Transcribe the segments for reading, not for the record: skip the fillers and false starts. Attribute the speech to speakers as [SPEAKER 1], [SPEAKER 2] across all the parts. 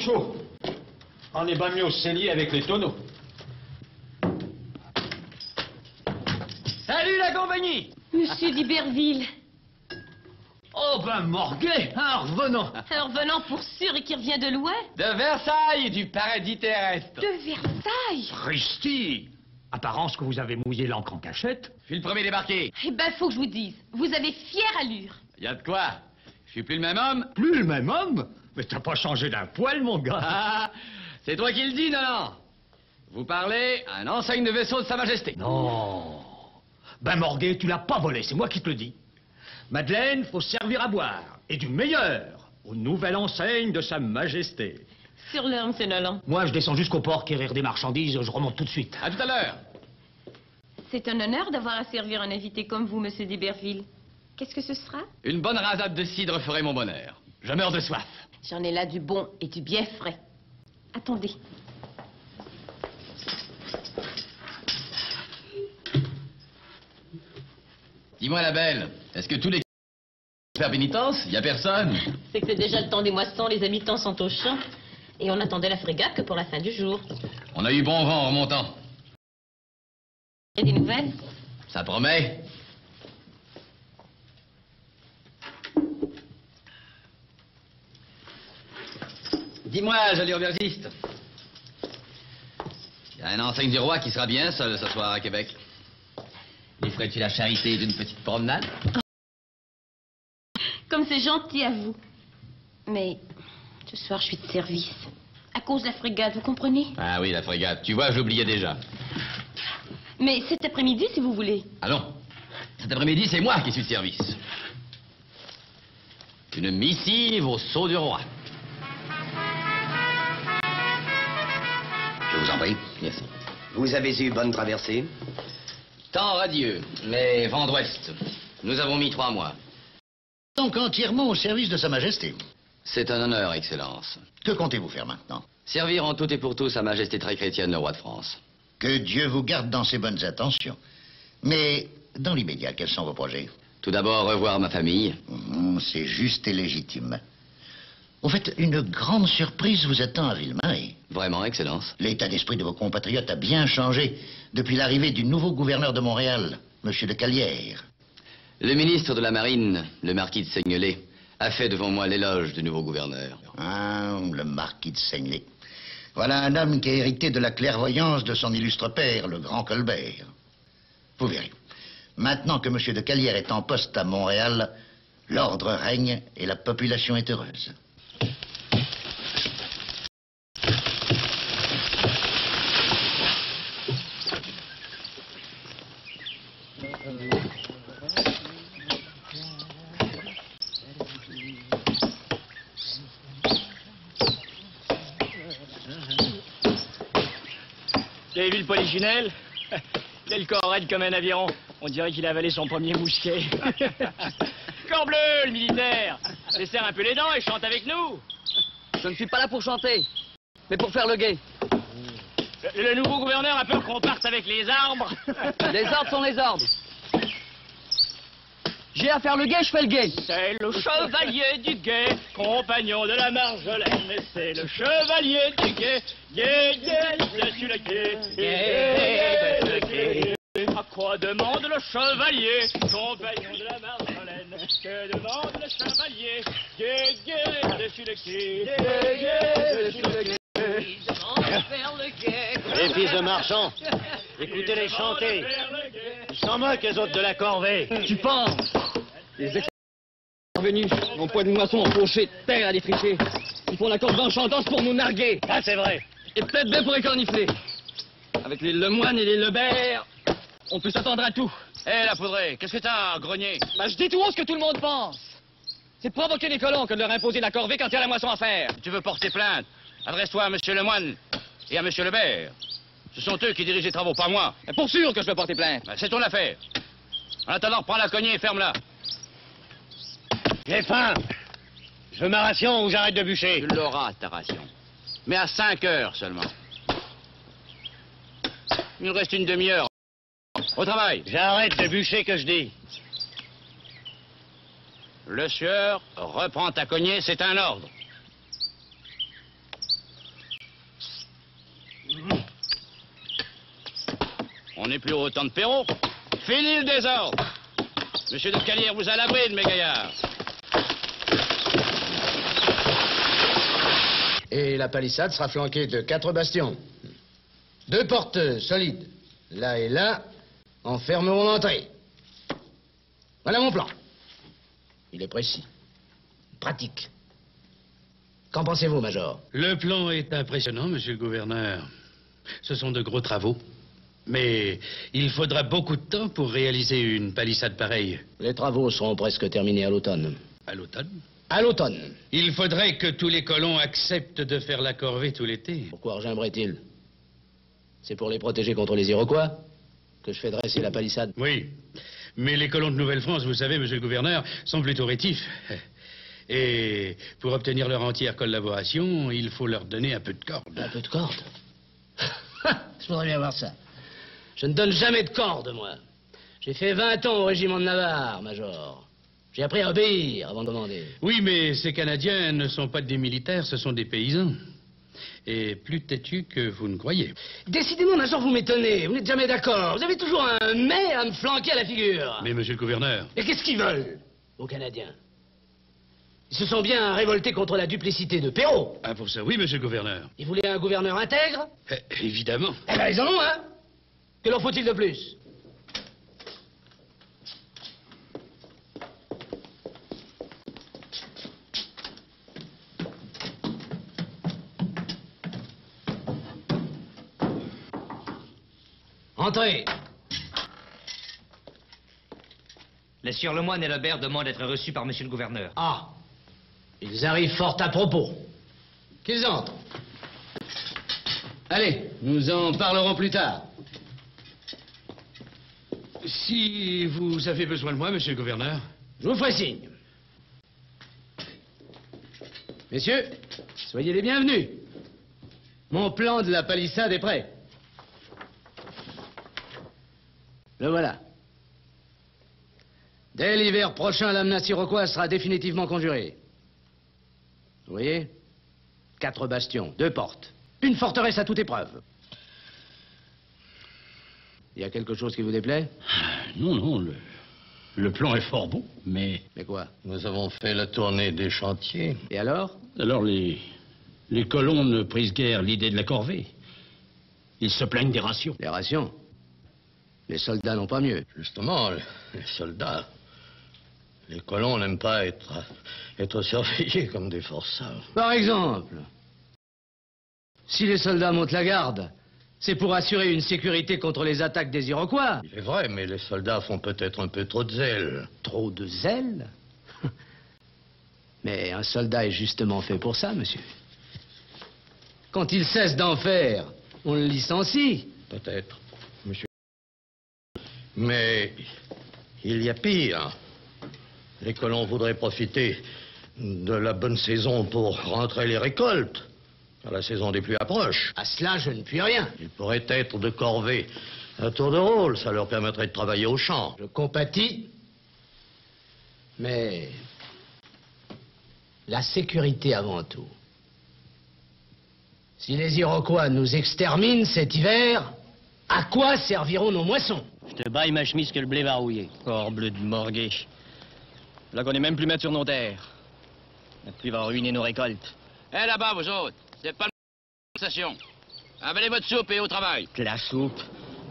[SPEAKER 1] chaud. On est bien mieux au cellier avec les tonneaux. Salut la compagnie!
[SPEAKER 2] Monsieur d'Iberville.
[SPEAKER 1] Oh ben Morguet, un revenant.
[SPEAKER 2] Un revenant pour sûr et qui revient de loin.
[SPEAKER 3] De Versailles, du paradis terrestre.
[SPEAKER 2] De Versailles.
[SPEAKER 1] Christy! Apparence que vous avez mouillé l'encre en cachette.
[SPEAKER 3] Je suis le premier débarqué.
[SPEAKER 2] Eh ben, faut que je vous dise, vous avez fière allure.
[SPEAKER 3] Y a de quoi? Je suis plus le même homme.
[SPEAKER 1] Plus le même homme? Mais t'as pas changé d'un poil, mon gars.
[SPEAKER 3] Ah, c'est toi qui le dis, non? Vous parlez à un enseigne de vaisseau de Sa Majesté.
[SPEAKER 1] Non. Ben Morguet, tu l'as pas volé, c'est moi qui te le dis. Madeleine, faut servir à boire. Et du meilleur. Aux nouvelles enseignes de Sa Majesté.
[SPEAKER 2] Sur l'heure, monsieur Nolan.
[SPEAKER 1] Moi, je descends jusqu'au port quérir des marchandises, je remonte tout de suite.
[SPEAKER 3] À tout à l'heure.
[SPEAKER 2] C'est un honneur d'avoir à servir un invité comme vous, monsieur d'Iberville. Qu'est-ce que ce sera?
[SPEAKER 3] Une bonne rasade de cidre ferait mon bonheur. Je meurs de soif.
[SPEAKER 2] J'en ai là du bon et du bien frais. Attendez.
[SPEAKER 3] Dis-moi, la belle, est-ce que tous les faire pénitence? Y a personne?
[SPEAKER 2] C'est que c'est déjà le temps des moissons, les habitants sont au champ. Et on attendait la frégate que pour la fin du jour.
[SPEAKER 3] On a eu bon vent en remontant.
[SPEAKER 2] Il y a des nouvelles?
[SPEAKER 3] Ça promet. Dis-moi, joli aubergiste. Il y a un enseigne du roi qui sera bien seul ce soir à Québec. Lui ferais-tu la charité d'une petite promenade?
[SPEAKER 2] Comme c'est gentil à vous. Mais ce soir, je suis de service. À cause de la frégate, vous comprenez?
[SPEAKER 3] Ah oui, la frégate. Tu vois, je l'oubliais déjà.
[SPEAKER 2] Mais cet après-midi, si vous voulez.
[SPEAKER 3] Allons. Cet après-midi, c'est moi qui suis de service. Une missive au sceau du roi.
[SPEAKER 4] Je vous en prie.
[SPEAKER 3] Merci.
[SPEAKER 4] Vous avez eu bonne traversée?
[SPEAKER 3] Temps radieux, mais vent d'ouest. Nous avons mis 3 mois.
[SPEAKER 4] Donc entièrement au service de Sa Majesté.
[SPEAKER 3] C'est un honneur, Excellence.
[SPEAKER 4] Que comptez-vous faire maintenant?
[SPEAKER 3] Servir en tout et pour tout Sa Majesté très chrétienne, le roi de France.
[SPEAKER 4] Que Dieu vous garde dans ses bonnes intentions. Mais dans l'immédiat, quels sont vos projets?
[SPEAKER 3] Tout d'abord, revoir ma famille.
[SPEAKER 4] C'est juste et légitime. Au fait, une grande surprise vous attend à Villemain.
[SPEAKER 3] Vraiment, Excellence.
[SPEAKER 4] L'état d'esprit de vos compatriotes a bien changé depuis l'arrivée du nouveau gouverneur de Montréal, M. de Calière.
[SPEAKER 3] Le ministre de la Marine, le marquis de Seignelay, a fait devant moi l'éloge du nouveau gouverneur.
[SPEAKER 4] Ah, le marquis de Seignelay. Voilà un homme qui a hérité de la clairvoyance de son illustre père, le grand Colbert. Vous verrez. Maintenant que M. de Calière est en poste à Montréal, l'ordre règne et la population est heureuse.
[SPEAKER 5] Vous avez vu le polichinelle? Il a le corps raide comme un aviron. On dirait qu'il a avalé son premier mousquet. Corps bleu, le militaire. Desserre un peu les dents et chante avec nous.
[SPEAKER 6] Je ne suis pas là pour chanter, mais pour faire le guet.
[SPEAKER 5] Le nouveau gouverneur a peur qu'on parte avec les arbres.
[SPEAKER 6] Les ordres sont les ordres. J'ai à faire le guet, je fais le guet.
[SPEAKER 5] C'est le chevalier du guet, compagnon de la Marjolaine. C'est le chevalier du guet, guet, guet, je suis le guet, guet, le guet. À quoi demande le chevalier, compagnon de la Marjolaine? Que demande le chevalier, guet, guet, je suis le guet, guet, guet, je suis le guet.
[SPEAKER 7] Les fils de marchands, écoutez-les chanter. Ils s'en moquent, les autres de la corvée.
[SPEAKER 6] Tu penses? Les venus, mon poids de moisson empoché, terre à défricher. Ils font la corde d'enchantance pour nous narguer.
[SPEAKER 7] Ah, c'est vrai.
[SPEAKER 6] Et peut-être bien pour écornifler. Avec les Lemoine et les Lebert, on peut s'attendre à tout.
[SPEAKER 3] Hé, la poudrée, qu'est-ce que t'as, grogné?
[SPEAKER 6] Bah, je dis tout haut ce que tout le monde pense. C'est de provoquer les colons que de leur imposer la corvée quand il y a la moisson à faire.
[SPEAKER 3] Tu veux porter plainte? Adresse-toi à Monsieur Lemoine et à Monsieur Lebert. Ce sont eux qui dirigent les travaux, pas moi.
[SPEAKER 6] Mais pour sûr que je vais porter plainte.
[SPEAKER 3] Ben, c'est ton affaire. En attendant, prends la cognée et ferme-la.
[SPEAKER 7] J'ai faim. Je veux ma ration ou j'arrête de bûcher.
[SPEAKER 3] Tu l'auras, ta ration. Mais à 5 heures seulement. Il nous reste une demi-heure. Au travail.
[SPEAKER 7] J'arrête de bûcher que je dis.
[SPEAKER 3] Le sieur, reprends ta cognée, c'est un ordre. On n'est plus au temps de Perrault. Fini le désordre. Monsieur de Calière vous a la bride, mes gaillards.
[SPEAKER 8] Et la palissade sera flanquée de 4 bastions. 2 portes solides, là et là, en fermeront l'entrée. Voilà mon plan. Il est précis, pratique. Qu'en pensez-vous, Major?
[SPEAKER 9] Le plan est impressionnant, monsieur le gouverneur. Ce sont de gros travaux. Mais il faudra beaucoup de temps pour réaliser une palissade pareille.
[SPEAKER 8] Les travaux seront presque terminés à l'automne.
[SPEAKER 9] À l'automne?
[SPEAKER 8] À l'automne.
[SPEAKER 9] Il faudrait que tous les colons acceptent de faire la corvée tout l'été.
[SPEAKER 8] Pourquoi regimberaient-ils? C'est pour les protéger contre les Iroquois que je fais dresser la palissade.
[SPEAKER 9] Oui, mais les colons de Nouvelle-France, vous savez, monsieur le gouverneur, sont plutôt rétifs. Et pour obtenir leur entière collaboration, il faut leur donner un peu de corde.
[SPEAKER 8] Un peu de corde? Je voudrais bien voir ça. Je ne donne jamais de corde, moi. J'ai fait 20 ans au régiment de Navarre, Major. J'ai appris à obéir avant de demander.
[SPEAKER 9] Oui, mais ces Canadiens ne sont pas des militaires, ce sont des paysans. Et plus têtus que vous ne croyez.
[SPEAKER 8] Décidément, Major, vous m'étonnez. Vous n'êtes jamais d'accord. Vous avez toujours un mais à me flanquer à la figure.
[SPEAKER 9] Mais, monsieur le gouverneur...
[SPEAKER 8] Et qu'est-ce qu'ils veulent, aux Canadiens? Ils se sont bien révoltés contre la duplicité de Perrault.
[SPEAKER 9] Ah, pour ça, oui, monsieur le gouverneur.
[SPEAKER 8] Ils voulaient un gouverneur intègre?
[SPEAKER 9] Évidemment.
[SPEAKER 8] Eh ben, ils en ont, hein? Que leur faut-il de plus? Entrez.
[SPEAKER 10] Les sieurs Lemoine et Lebert demandent d'être reçus par monsieur le gouverneur.
[SPEAKER 8] Ah. Ils arrivent fort à propos. Qu'ils entrent. Allez, nous en parlerons plus tard.
[SPEAKER 9] Si vous avez besoin de moi, monsieur le gouverneur...
[SPEAKER 8] Je vous ferai signe. Messieurs, soyez les bienvenus. Mon plan de la palissade est prêt. Le voilà. Dès l'hiver prochain, la menace iroquoise sera définitivement conjurée. Vous voyez? 4 bastions, 2 portes. Une forteresse à toute épreuve. Il y a quelque chose qui vous déplaît?
[SPEAKER 1] Non, non, le plan est fort beau, mais...
[SPEAKER 8] Mais quoi?
[SPEAKER 4] Nous avons fait la tournée des chantiers.
[SPEAKER 8] Et alors?
[SPEAKER 1] Alors les colons ne prisent guère l'idée de la corvée. Ils se plaignent des rations.
[SPEAKER 8] Les rations? Les soldats n'ont pas mieux.
[SPEAKER 4] Justement, les soldats, les colons n'aiment pas être surveillés comme des forçats.
[SPEAKER 8] Par exemple, si les soldats montent la garde, c'est pour assurer une sécurité contre les attaques des Iroquois.
[SPEAKER 4] Il est vrai, mais les soldats font peut-être un peu trop de zèle.
[SPEAKER 8] Trop de zèle? Mais un soldat est justement fait pour ça, monsieur. Quand il cesse d'en faire, on le licencie.
[SPEAKER 4] Peut-être, monsieur. Mais il y a pire. Les colons voudraient profiter de la bonne saison pour rentrer les récoltes. Car la saison des pluies approche.
[SPEAKER 8] À cela, je ne puis rien.
[SPEAKER 4] Ils pourraient être de corvée à tour de rôle. Ça leur permettrait de travailler au champ.
[SPEAKER 8] Je compatis. Mais la sécurité avant tout. Si les Iroquois nous exterminent cet hiver, à quoi serviront nos moissons?
[SPEAKER 10] Je te baille ma chemise que le blé va rouiller. Corbleu de morgué. Là qu'on est même plus mettre sur nos terres. La pluie va ruiner nos récoltes.
[SPEAKER 3] Eh là-bas, vous autres, c'est pas une station. Avalez votre soupe et au travail.
[SPEAKER 10] De la soupe.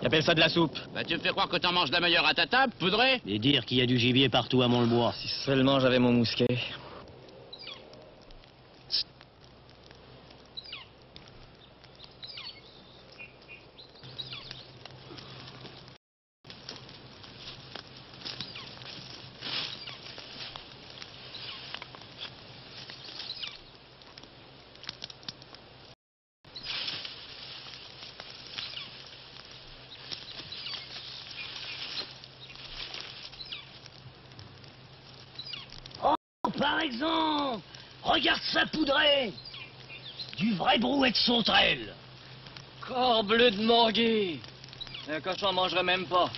[SPEAKER 10] Ils appellent ça de la soupe.
[SPEAKER 3] Bah, tu me fais croire que t'en manges la meilleure à ta table, poudré?
[SPEAKER 10] Et dire qu'il y a du gibier partout à Mont-le-Bois. Si seulement j'avais mon mousquet.
[SPEAKER 5] Par exemple, regarde ça poudré. Du vrai brouet de sauterelle.
[SPEAKER 10] Corbleu de morgué. Un cochon en mangerait même pas.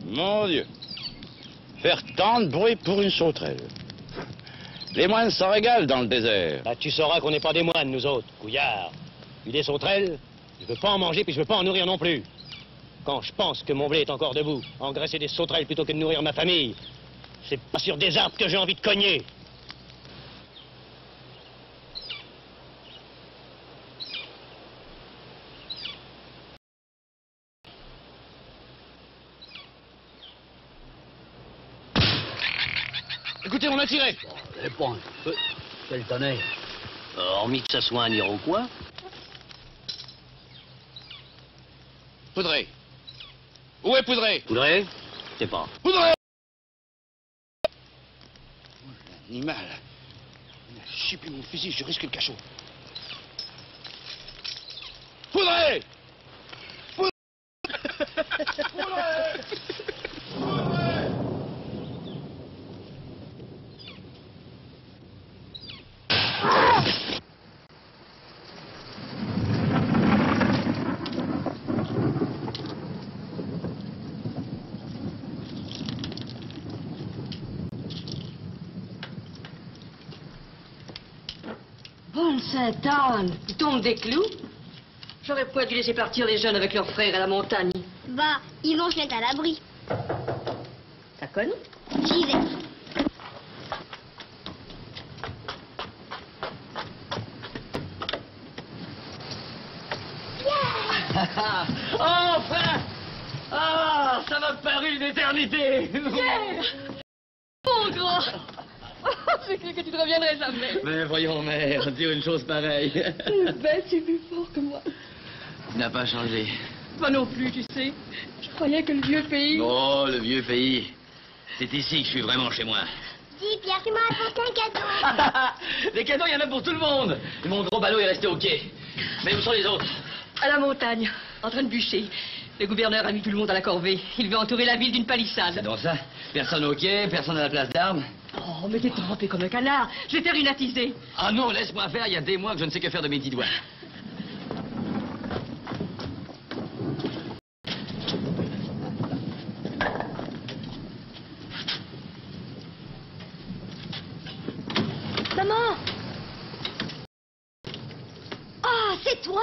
[SPEAKER 3] Mon Dieu. Faire tant de bruit pour une sauterelle. Les moines s'en régalent dans le désert.
[SPEAKER 7] Bah, tu sauras qu'on n'est pas des moines, nous autres, couillards. Puis des sauterelles, je veux pas en manger, puis je veux pas en nourrir non plus. Quand je pense que mon blé est encore debout, engraisser des sauterelles plutôt que de nourrir ma famille, c'est pas sur des arbres que j'ai envie de cogner.
[SPEAKER 3] Écoutez, on a tiré.
[SPEAKER 10] Eh bon, quel tonnerre. Hormis que ça soit un Iroquois.
[SPEAKER 3] Poudré. Où est Poudré?
[SPEAKER 10] Poudré? Je sais pas.
[SPEAKER 3] Poudré! Animal. J'ai plus mon fusil, je risque le cachot. Poudré! Poudré! Poudré!
[SPEAKER 11] Bonne Sainte-Anne, ils tombent des clous. J'aurais pas dû laisser partir les jeunes avec leurs frères à la montagne.
[SPEAKER 12] Bah, ils vont se mettre à l'abri.
[SPEAKER 11] Ça conne?
[SPEAKER 12] J'y vais.
[SPEAKER 10] Enfin! Ah, ça m'a paru une éternité!
[SPEAKER 11] Pierre! Mon grand! J'ai cru que tu ne reviendrais jamais.
[SPEAKER 10] Mais voyons, mère, dire une chose pareille.
[SPEAKER 11] Ben, tu es plus fort que moi.
[SPEAKER 10] Tu n'as pas changé.
[SPEAKER 11] Moi non plus, tu sais. Je croyais que le vieux pays...
[SPEAKER 10] Oh, le vieux pays. C'est ici que je suis vraiment chez moi.
[SPEAKER 12] Dis, Pierre, tu m'as apporté un cadeau.
[SPEAKER 10] Les cadeaux, il y en a pour tout le monde. Mon gros ballot est resté au quai. Mais où sont les autres?
[SPEAKER 11] À la montagne, en train de bûcher. Le gouverneur a mis tout le monde à la corvée. Il veut entourer la ville d'une palissade.
[SPEAKER 10] C'est donc ça? Personne au quai, personne à la place d'armes?
[SPEAKER 11] Oh, mais t'es trempé comme un canard. Je vais faire une attisée.
[SPEAKER 10] Ah non, laisse-moi faire. Il y a des mois que je ne sais que faire de mes 10 doigts.
[SPEAKER 12] Maman! Ah, c'est toi?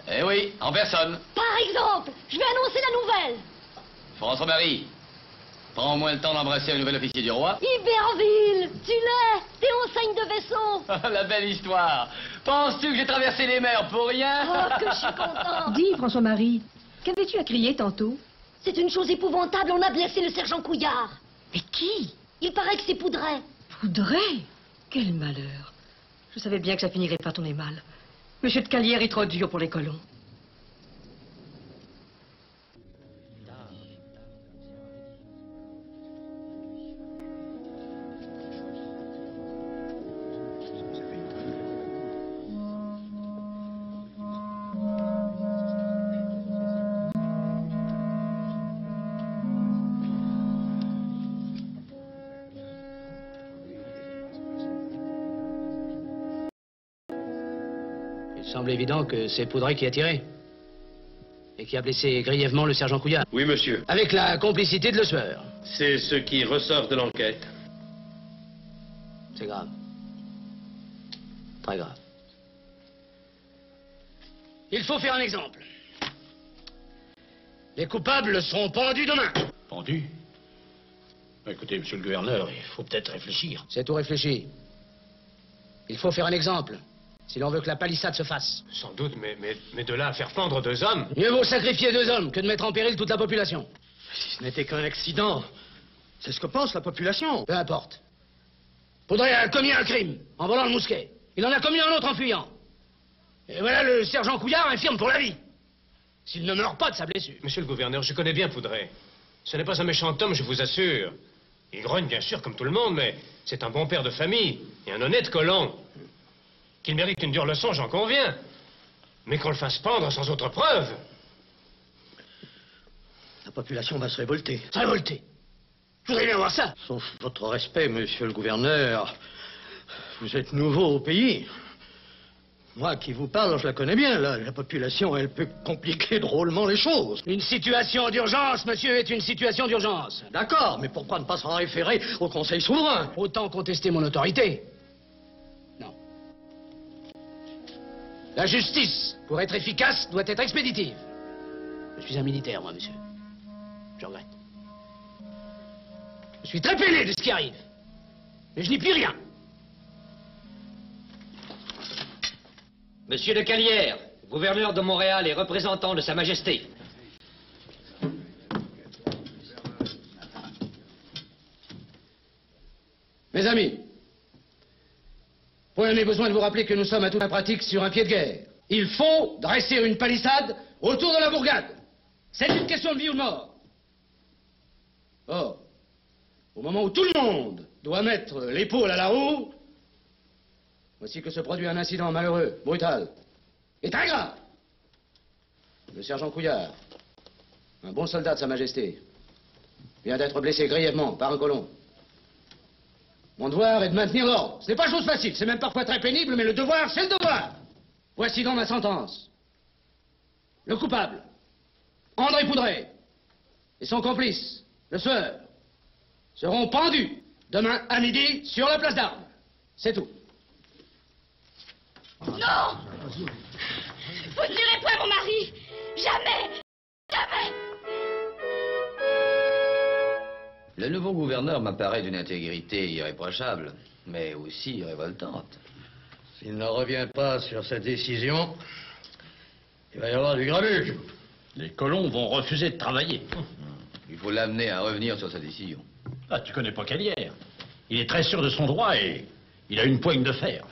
[SPEAKER 3] Eh oui, en personne.
[SPEAKER 12] Par exemple, je vais annoncer la nouvelle.
[SPEAKER 3] François-Marie, prends au moins le temps d'embrasser un nouvel officier du roi.
[SPEAKER 12] Iberville, tu l'es. T'es enseigne de vaisseau.
[SPEAKER 3] La belle histoire. Penses-tu que j'ai traversé les mers pour rien?
[SPEAKER 12] Oh, que je suis contente.
[SPEAKER 11] Dis, François-Marie, qu'avais-tu à crier tantôt?
[SPEAKER 12] C'est une chose épouvantable, on a blessé le sergent Couillard.
[SPEAKER 11] Mais qui?
[SPEAKER 12] Il paraît que c'est Poudret.
[SPEAKER 11] Poudret? Quel malheur. Je savais bien que ça finirait par tourner mal. Monsieur de Calière est trop dur pour les colons.
[SPEAKER 8] Il semble évident que c'est Poudret qui a tiré. Et qui a blessé grièvement le sergent Couillard.
[SPEAKER 9] Oui, monsieur.
[SPEAKER 8] Avec la complicité de l'ossueur.
[SPEAKER 9] C'est ce qui ressort de l'enquête.
[SPEAKER 8] C'est grave. Très grave. Il faut faire un exemple. Les coupables seront pendus demain.
[SPEAKER 9] Pendu? Écoutez, monsieur le gouverneur, il faut peut-être réfléchir.
[SPEAKER 8] C'est tout réfléchi. Il faut faire un exemple. Si l'on veut que la palissade se fasse.
[SPEAKER 13] Sans doute, mais de là à faire pendre 2 hommes...
[SPEAKER 8] Mieux vaut sacrifier 2 hommes que de mettre en péril toute la population.
[SPEAKER 13] Si ce n'était qu'un accident, c'est ce que pense la population.
[SPEAKER 8] Peu importe. Poudret a commis un crime en volant le mousquet. Il en a commis un autre en fuyant. Et voilà le sergent Couillard infirme pour la vie. S'il ne meurt pas de sa blessure.
[SPEAKER 13] Monsieur le gouverneur, je connais bien Poudret. Ce n'est pas un méchant homme, je vous assure. Il grogne bien sûr comme tout le monde, mais c'est un bon père de famille et un honnête colon. Qu'il mérite une dure leçon, j'en conviens. Mais qu'on le fasse pendre sans autre preuve.
[SPEAKER 7] La population va se révolter.
[SPEAKER 8] Se révolter? Je voudrais bien voir ça.
[SPEAKER 7] Sauf votre respect, monsieur le gouverneur. Vous êtes nouveau au pays.
[SPEAKER 8] Moi qui vous parle, je la connais bien, là. La population, elle peut compliquer drôlement les choses. Une situation d'urgence, monsieur, est une situation d'urgence. D'accord, mais pourquoi ne pas s'en référer au Conseil souverain? Autant contester mon autorité. Non. La justice, pour être efficace, doit être expéditive. Je suis un militaire, moi, monsieur. Je regrette. Je suis très peiné de ce qui arrive. Mais je n'y puis rien.
[SPEAKER 1] Monsieur de Calière, gouverneur de Montréal et représentant de Sa Majesté.
[SPEAKER 8] Mes amis, point n'est besoin de vous rappeler que nous sommes à toute pratique sur un pied de guerre. Il faut dresser une palissade autour de la bourgade. C'est une question de vie ou de mort. Or, au moment où tout le monde doit mettre l'épaule à la roue, voici que se produit un incident malheureux, brutal et très grave. Le sergent Couillard, un bon soldat de Sa Majesté, vient d'être blessé grièvement par un colon. Mon devoir est de maintenir l'ordre. Ce n'est pas chose facile, c'est même parfois très pénible, mais le devoir, c'est le devoir. Voici donc ma sentence. Le coupable, André Poudret, et son complice, le sueur, seront pendus demain à midi sur la place d'Armes. C'est tout.
[SPEAKER 12] Non! Vous ne tuerez point mon mari! Jamais! Jamais!
[SPEAKER 14] Le nouveau gouverneur m'apparaît d'une intégrité irréprochable, mais aussi révoltante.
[SPEAKER 8] S'il ne revient pas sur sa décision, il va y avoir du grabuge.
[SPEAKER 1] Les colons vont refuser de travailler.
[SPEAKER 14] Il faut l'amener à revenir sur sa décision.
[SPEAKER 1] Ah, tu connais pas Calière. Il est très sûr de son droit et il a une poigne de fer.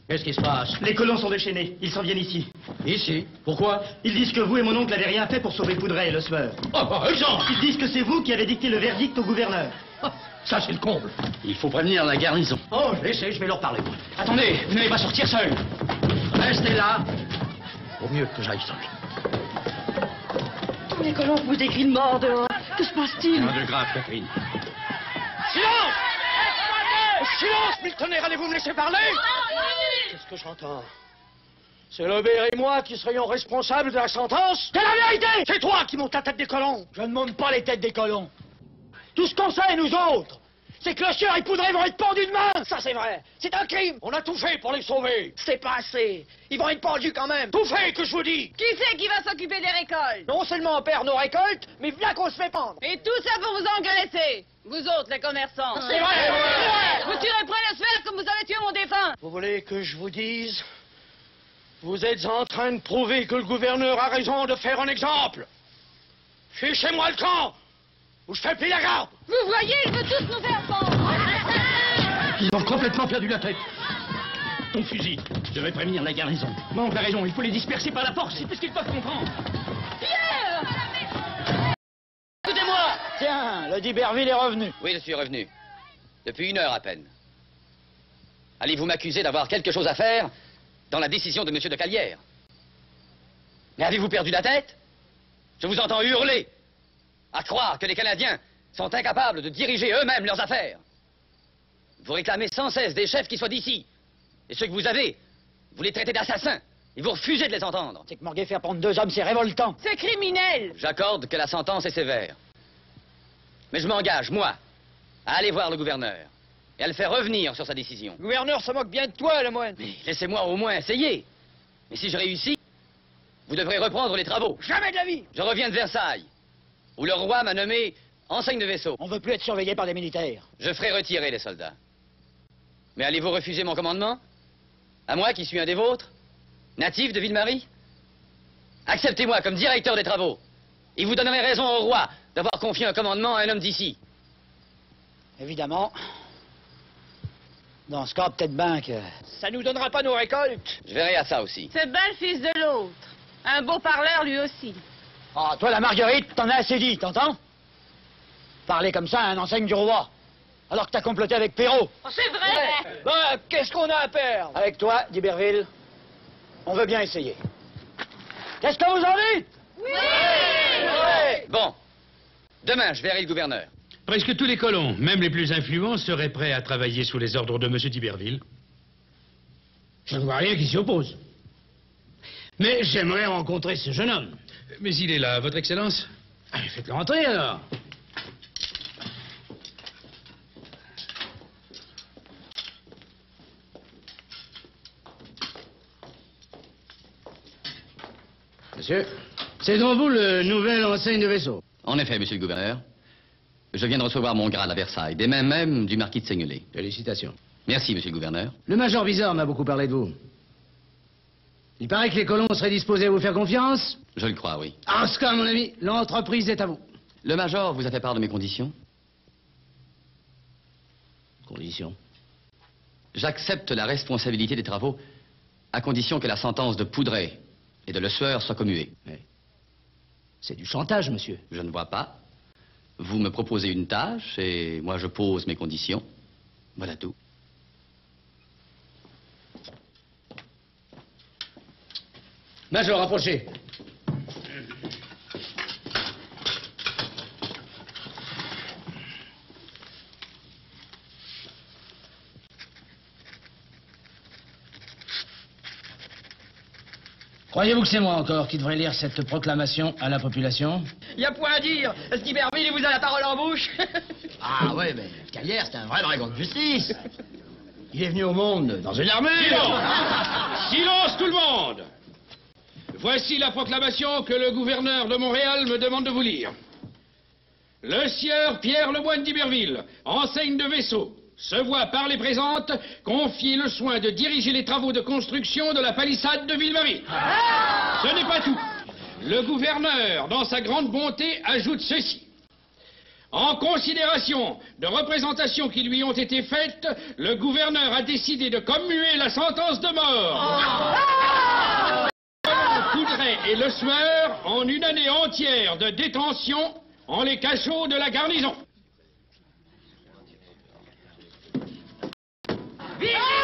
[SPEAKER 8] Qu'est-ce qui se passe?
[SPEAKER 15] Les colons sont déchaînés. Ils s'en viennent ici.
[SPEAKER 8] Ici? Pourquoi?
[SPEAKER 15] Ils disent que vous et mon oncle n'avez rien fait pour sauver Poudret, le sueur.
[SPEAKER 8] Oh, par exemple!
[SPEAKER 15] Ils disent que c'est vous qui avez dicté le verdict au gouverneur.
[SPEAKER 8] Ça, c'est le comble.
[SPEAKER 1] Il faut prévenir la garnison.
[SPEAKER 15] Oh, je l'essaie, je vais leur parler. Attendez, vous n'allez pas sortir seul.
[SPEAKER 1] Restez là. Vaut mieux que j'aille seul.
[SPEAKER 11] Les colons vous écrient de mort dehors. Que se passe-t-il?
[SPEAKER 1] Rien de grave, Catherine.
[SPEAKER 8] Silence! Silence, Miltonner, allez-vous me laisser parler? Qu'est-ce que j'entends? C'est Lebert et moi qui serions responsables de la sentence? C'est la vérité! C'est toi qui montes la tête des colons!
[SPEAKER 15] Je ne monte pas les têtes des colons. Tout ce qu'on sait, nous autres, c'est que le sieur et Poudret vont être pendus demain.
[SPEAKER 8] Ça, c'est vrai. C'est un crime. On a tout fait pour les sauver.
[SPEAKER 15] C'est pas assez. Ils vont être pendus quand même.
[SPEAKER 8] Tout fait, que je vous dis.
[SPEAKER 12] Qui c'est qui va s'occuper des récoltes?
[SPEAKER 15] Non seulement on perd nos récoltes, mais voilà qu'on se fait pendre.
[SPEAKER 12] Et tout ça pour vous engraisser. Vous autres, les commerçants.
[SPEAKER 15] C'est vrai.
[SPEAKER 12] Vous tuerez point le sueur comme vous avez tué mon défunt.
[SPEAKER 8] Vous voulez que je vous dise? Vous êtes en train de prouver que le gouverneur a raison de faire un exemple. Fichez-moi le camp, ou je fais plier la garde.
[SPEAKER 12] Vous voyez, il veut tous nous faire pendre.
[SPEAKER 1] Ils ont complètement perdu la tête. Ton fusil, je vais prévenir la garnison.
[SPEAKER 15] Mon oncle a raison, il faut les disperser par la force, c'est tout ce qu'ils peuvent comprendre.
[SPEAKER 12] Pierre!
[SPEAKER 15] Écoutez-moi! Tiens, le d'Iberville est revenu.
[SPEAKER 3] Oui, je suis revenu. Depuis 1 heure à peine. Allez-vous m'accuser d'avoir quelque chose à faire dans la décision de M. de Calière? Mais avez-vous perdu la tête? Je vous entends hurler, à croire que les Canadiens sont incapables de diriger eux-mêmes leurs affaires. Vous réclamez sans cesse des chefs qui soient d'ici. Et ceux que vous avez, vous les traitez d'assassins. Et vous refusez de les entendre.
[SPEAKER 15] C'est que Morguet faire prendre 2 hommes, c'est révoltant.
[SPEAKER 12] C'est criminel.
[SPEAKER 3] J'accorde que la sentence est sévère. Mais je m'engage, moi, à aller voir le gouverneur et à le faire revenir sur sa décision.
[SPEAKER 15] Le gouverneur se moque bien de toi, le moine.
[SPEAKER 3] Mais laissez-moi au moins essayer. Mais si je réussis, vous devrez reprendre les travaux.
[SPEAKER 15] Jamais de la vie.
[SPEAKER 3] Je reviens de Versailles, où le roi m'a nommé enseigne de vaisseau.
[SPEAKER 15] On veut plus être surveillé par des militaires.
[SPEAKER 3] Je ferai retirer les soldats. Mais allez-vous refuser mon commandement? À moi qui suis un des vôtres? Natif de Ville-Marie? Acceptez-moi comme directeur des travaux. Et vous donnerez raison au roi d'avoir confié un commandement à un homme d'ici.
[SPEAKER 15] Évidemment. Dans ce cas, peut-être bien que... Ça nous donnera pas nos récoltes.
[SPEAKER 3] Je verrai à ça aussi.
[SPEAKER 12] C'est bien le fils de l'autre. Un beau parleur, lui aussi.
[SPEAKER 15] Ah, toi, la Marguerite, t'en as assez dit, t'entends? Parler comme ça à un enseigne du roi. Alors que t'as comploté avec Perrault.
[SPEAKER 12] Oh, c'est vrai.
[SPEAKER 15] Ben, qu'est-ce qu'on a à perdre? Avec toi, d'Iberville, on veut bien essayer. Qu'est-ce que vous en dites?
[SPEAKER 12] Oui!
[SPEAKER 3] Bon. Demain, je verrai le gouverneur.
[SPEAKER 9] Presque tous les colons, même les plus influents, seraient prêts à travailler sous les ordres de M. d'Iberville.
[SPEAKER 8] Je ne vois rien qui s'y oppose. Mais j'aimerais rencontrer ce jeune homme.
[SPEAKER 9] Mais il est là, Votre Excellence.
[SPEAKER 8] Allez, faites-le entrer, alors. Monsieur, c'est donc vous le nouvel enseigne de vaisseau?
[SPEAKER 3] En effet, monsieur le gouverneur. Je viens de recevoir mon grade à Versailles, des mains même du marquis de Seignelay.
[SPEAKER 8] Félicitations.
[SPEAKER 3] Merci, monsieur le gouverneur.
[SPEAKER 8] Le major Bizarre m'a beaucoup parlé de vous. Il paraît que les colons seraient disposés à vous faire confiance.
[SPEAKER 3] Je le crois, oui.
[SPEAKER 8] En ce cas, mon ami, l'entreprise est à vous.
[SPEAKER 3] Le major vous a fait part de mes conditions?
[SPEAKER 8] Conditions?
[SPEAKER 3] J'accepte la responsabilité des travaux à condition que la sentence de Poudret et de Le Sueur soit commuée.
[SPEAKER 8] C'est du chantage, monsieur.
[SPEAKER 3] Je ne vois pas. Vous me proposez une tâche et moi je pose mes conditions. Voilà tout.
[SPEAKER 8] Major, approchez. Croyez-vous que c'est moi encore qui devrais lire cette proclamation à la population?
[SPEAKER 15] Y a point à dire. Est-ce qu'Iberville vous a la parole en bouche? Ah ouais, mais Callière, c'est un vrai dragon de justice. Il est venu au monde dans une armure.
[SPEAKER 9] Silence! Silence, tout le monde! Voici la proclamation que le gouverneur de Montréal me demande de vous lire. Le sieur Pierre Lemoine d'Iberville, enseigne de vaisseau, se voit par les présentes confier le soin de diriger les travaux de construction de la palissade de Ville-Marie. Ce n'est pas tout. Le gouverneur, dans sa grande bonté, ajoute ceci. En considération de représentations qui lui ont été faites, le gouverneur a décidé de commuer la sentence de mort. Poudret et Le Sueur en une année entière de détention en les cachots de la garnison.
[SPEAKER 15] Vive